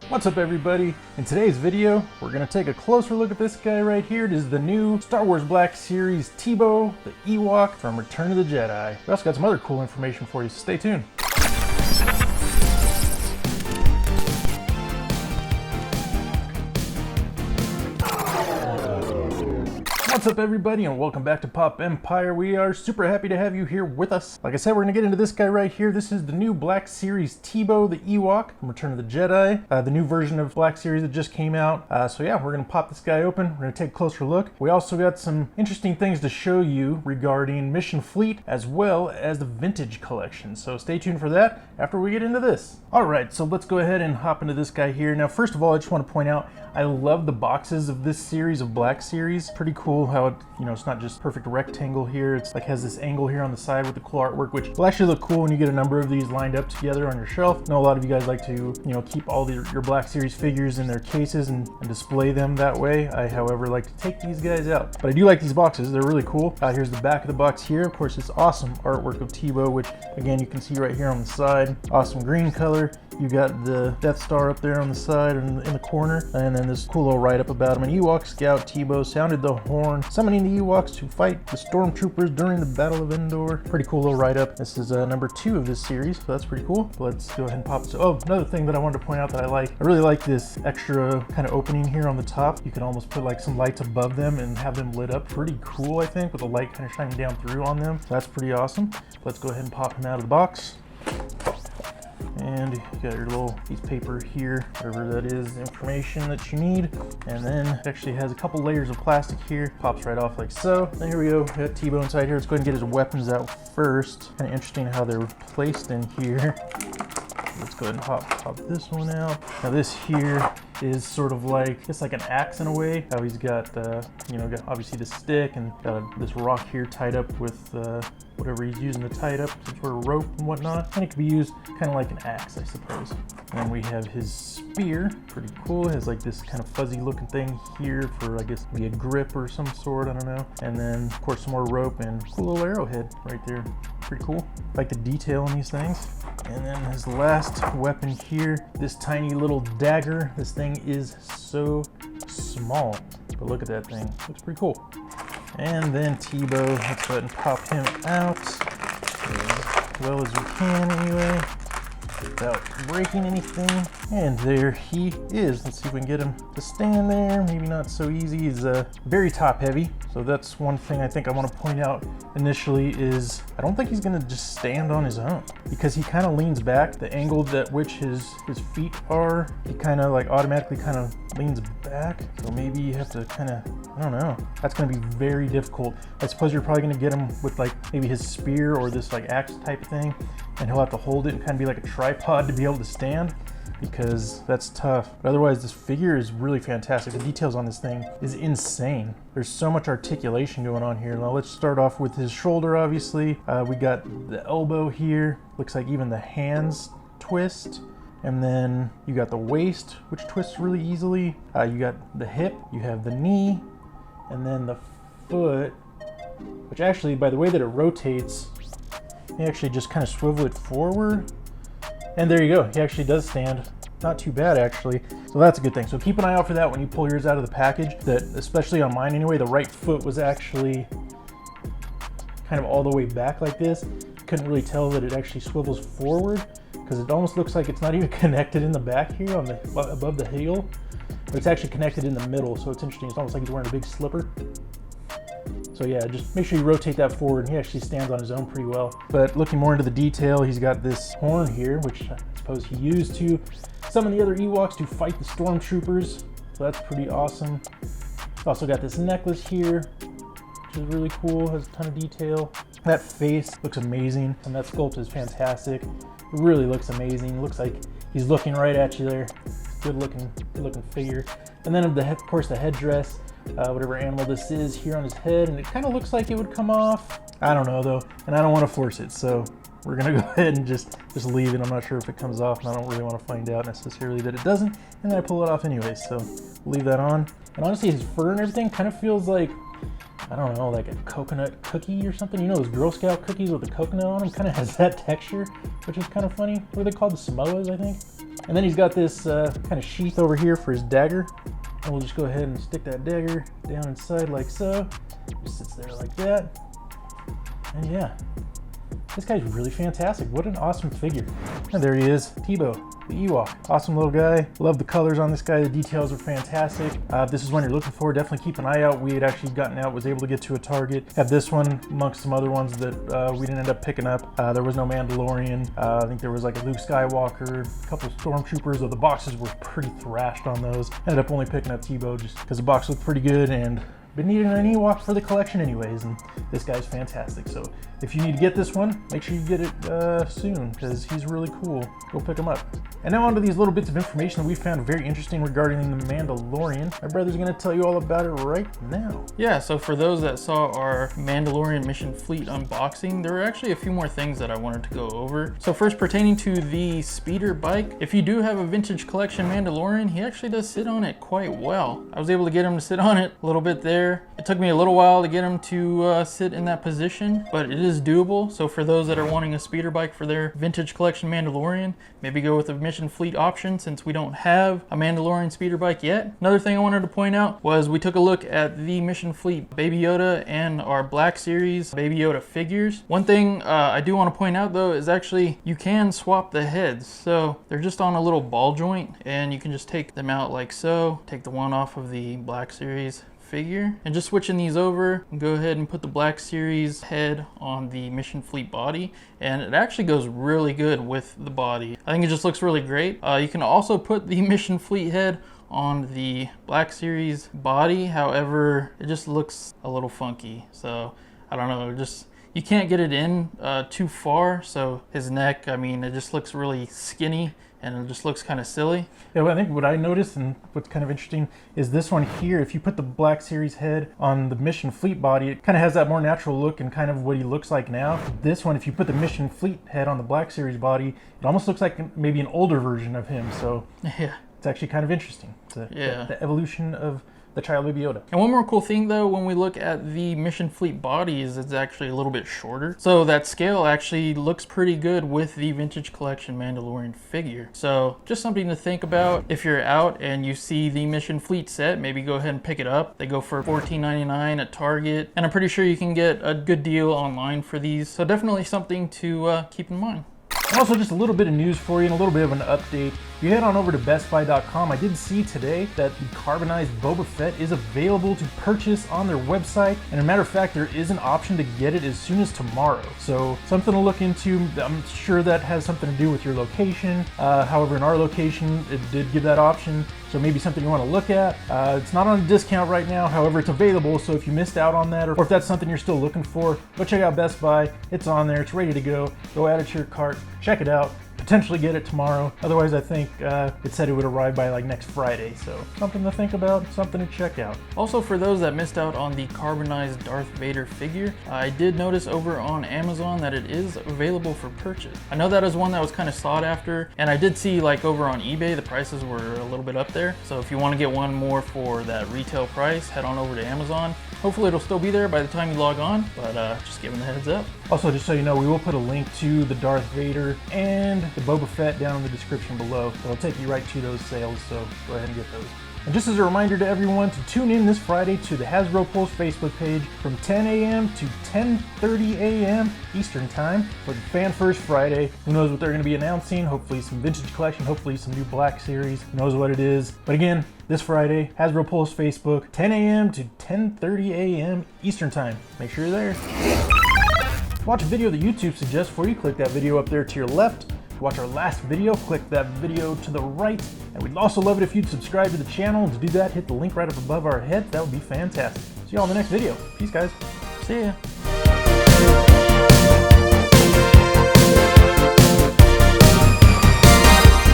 What's up everybody? In today's video, we're going to take a closer look at this guy right here. It is the new Star Wars Black Series Teebo, the Ewok from Return of the Jedi. We also got some other cool information for you, so stay tuned. What's up everybody and welcome back to Pop Empire. We are super happy to have you here with us. Like I said, we're going to get into this guy right here. This is the new Black Series Teebo, the Ewok from Return of the Jedi. The new version of Black Series that just came out. So yeah, we're going to pop this guy open. We're going to take a closer look. We also got some interesting things to show you regarding Mission Fleet as well as the vintage collection. So stay tuned for that after we get into this. Alright, so let's go ahead and hop into this guy here. Now first of all, I just want to point out I love the boxes of this series of Black Series. Pretty cool how it, it's not just perfect rectangle here. It's like has this angle here on the side with the cool artwork, which will actually look cool when you get a number of these lined up together on your shelf. I know a lot of you guys like to, keep all your Black Series figures in their cases and display them that way. I, however, like to take these guys out. But I do like these boxes. They're really cool. Here's the back of the box here. Of course, this awesome artwork of Teebo, which again, you can see right here on the side. Awesome green color. You got the Death Star up there on the side and in the corner, and then this cool little write-up about him. An Ewok scout, Teebo, sounded the horn, summoning the Ewoks to fight the stormtroopers during the Battle of Endor. Pretty cool little write-up. This is number 2 of this series, so that's pretty cool. Let's go ahead and pop this. Oh, another thing that I wanted to point out that I really like this extra kind of opening here on the top. You can almost put like some lights above them and have them lit up. Pretty cool, I think, with the light kind of shining down through on them. So that's pretty awesome. Let's go ahead and pop him out of the box. And you got your little piece of paper here, whatever that is, information that you need. And then it actually has a couple layers of plastic here. Pops right off like so. Then here we go, we got Teebo inside here. Let's go ahead and get his weapons out first. Kind of interesting how they're placed in here. Let's go ahead and pop this one out. Now this here is sort of like, it's like an axe in a way. How he's got, got obviously the stick and got this rock here tied up with whatever he's using to tie it up, some sort of rope and whatnot. And it could be used kind of like an axe, I suppose. And then we have his spear, pretty cool. It has like this kind of fuzzy looking thing here for, I guess, maybe a grip or some sort, I don't know. And then of course some more rope and cool little arrowhead right there. Pretty cool. Like the detail on these things. And then his last weapon here, this tiny little dagger. This thing is so small, but look at that thing. Looks pretty cool. And then Teebo, let's go ahead and pop him out as well as we can anyway, without breaking anything. And there he is. Let's see if we can get him to stand there. Maybe not so easy. He's very top heavy. So that's one thing I think I want to point out initially is I don't think he's going to just stand on his own because he kind of leans back. The angle at which his feet are, he kind of like automatically kind of leans back. So maybe you have to kind of, I don't know. That's going to be very difficult. I suppose you're probably going to get him with like maybe his spear or this like axe type thing, and he'll have to hold it and kind of be like a tripod to be able to stand, because that's tough. But otherwise, this figure is really fantastic. The details on this thing is insane. There's so much articulation going on here. Now let's start off with his shoulder, obviously. We got the elbow here. Looks like even the hands twist. And then you got the waist, which twists really easily. You got the hip, you have the knee, and then the foot, which actually, by the way that it rotates, you actually just kind of swivel it forward. And there you go, he actually does stand. Not too bad actually, so that's a good thing. So keep an eye out for that when you pull yours out of the package, that especially on mine anyway, the right foot was actually kind of all the way back like this. Couldn't really tell that it actually swivels forward because it almost looks like it's not even connected in the back here on the above the heel, but it's actually connected in the middle, so it's interesting. It's almost like he's wearing a big slipper. So yeah, just make sure you rotate that forward, and he actually stands on his own pretty well. But looking more into the detail, he's got this horn here, which I suppose he used to summon the other Ewoks to fight the stormtroopers. So that's pretty awesome. He's also got this necklace here, which is really cool, has a ton of detail. That face looks amazing, and that sculpt is fantastic. It really looks amazing. Looks like he's looking right at you there. Good looking figure. And then of course the headdress. Whatever animal this is here on his head, and it kind of looks like it would come off. I don't know though, and I don't want to force it, so we're gonna go ahead and just leave it. I'm not sure if it comes off, and I don't really want to find out necessarily that it doesn't, and then I pull it off anyway, so we'll leave that on. And honestly, his fur and everything kind of feels like, I don't know, like a coconut cookie or something. You know those Girl Scout cookies with the coconut on them? Kind of has that texture, which is kind of funny. What are they called? The Samoas, I think? And then he's got this kind of sheath over here for his dagger. And we'll just go ahead and stick that dagger down inside like so. Just sits there like that. And yeah, this guy's really fantastic. What an awesome figure. And there he is, Teebo, the Ewok. Awesome little guy. Love the colors on this guy. The details are fantastic. If this is one you're looking for, definitely keep an eye out. We had actually gotten out, was able to get to a Target. Have this one amongst some other ones that we didn't end up picking up. There was no Mandalorian. I think there was like a Luke Skywalker, a couple Stormtroopers, though the boxes were pretty thrashed on those. Ended up only picking up Teebo just because the box looked pretty good, and been needing an Ewok for the collection anyways, and this guy's fantastic. So if you need to get this one, make sure you get it soon, because he's really cool. Go pick him up. And now onto these little bits of information that we found very interesting regarding the Mandalorian. My brother's gonna tell you all about it right now. Yeah, so for those that saw our Mandalorian Mission Fleet unboxing, there were actually a few more things that I wanted to go over. So first, pertaining to the speeder bike, if you do have a vintage collection Mandalorian, he actually does sit on it quite well. I was able to get him to sit on it a little bit there. It took me a little while to get him to sit in that position, but it is doable. So for those that are wanting a speeder bike for their vintage collection Mandalorian, maybe go with a Mission Fleet option since we don't have a Mandalorian speeder bike yet. Another thing I wanted to point out was we took a look at the Mission Fleet Baby Yoda and our Black Series Baby Yoda figures. One thing I do want to point out though is actually you can swap the heads. So they're just on a little ball joint and you can just take them out like so. Take the one off of the Black Series figure and just switching these over, and go ahead and put the Black Series head on the Mission Fleet body, and it actually goes really good with the body. I think it just looks really great. You can also put the Mission Fleet head on the Black Series body, however it just looks a little funky, so I don't know, just you can't get it in too far, so his neck, I mean, it just looks really skinny and it just looks kind of silly. Yeah, well, I think what I noticed and what's kind of interesting is this one here. If you put the Black Series head on the Mission Fleet body, it kind of has that more natural look and kind of what he looks like now. This one, if you put the Mission Fleet head on the Black Series body, it almost looks like maybe an older version of him. So yeah, it's actually kind of interesting. It's the evolution of the child Baby Yoda. And one more cool thing though, when we look at the Mission Fleet body, is it's actually a little bit shorter. So that scale actually looks pretty good with the Vintage Collection Mandalorian figure. So just something to think about. If you're out and you see the Mission Fleet set, maybe go ahead and pick it up. They go for $14.99 at Target. And I'm pretty sure you can get a good deal online for these. So definitely something to keep in mind. And also just a little bit of news for you and a little bit of an update. If you head on over to bestbuy.com, I did see today that the carbonized Boba Fett is available to purchase on their website. And as a matter of fact, there is an option to get it as soon as tomorrow. So something to look into. I'm sure that has something to do with your location. However, in our location, it did give that option. So maybe something you want to look at. It's not on a discount right now. However, it's available. So if you missed out on that, or if that's something you're still looking for, go check out Best Buy. It's on there. It's ready to go. Go add it to your cart. Check it out. Potentially get it tomorrow. Otherwise, I think it said it would arrive by like next Friday. So something to think about, something to check out. Also, for those that missed out on the carbonized Darth Vader figure, I did notice over on Amazon that it is available for purchase. I know that is one that was kind of sought after, and I did see like over on eBay, the prices were a little bit up there. So if you want to get one more for that retail price, head on over to Amazon. Hopefully it'll still be there by the time you log on, but just giving the heads up. Also, just so you know, we will put a link to the Darth Vader and the Boba Fett down in the description below. So it'll take you right to those sales, so go ahead and get those. And just as a reminder to everyone to tune in this Friday to the Hasbro Pulse Facebook page from 10 a.m. to 10:30 a.m. Eastern Time for the Fan First Friday. Who knows what they're going to be announcing? Hopefully some vintage collection, hopefully some new Black Series. Who knows what it is? But again, this Friday, Hasbro Pulse Facebook, 10 a.m. to 10:30 a.m. Eastern Time. Make sure you're there. To watch a video that YouTube suggests for you, click that video up there to your left. To watch our last video, click that video to the right. And we'd also love it if you'd subscribe to the channel. And to do that, hit the link right up above our head. That would be fantastic. See you all in the next video. Peace, guys. See ya.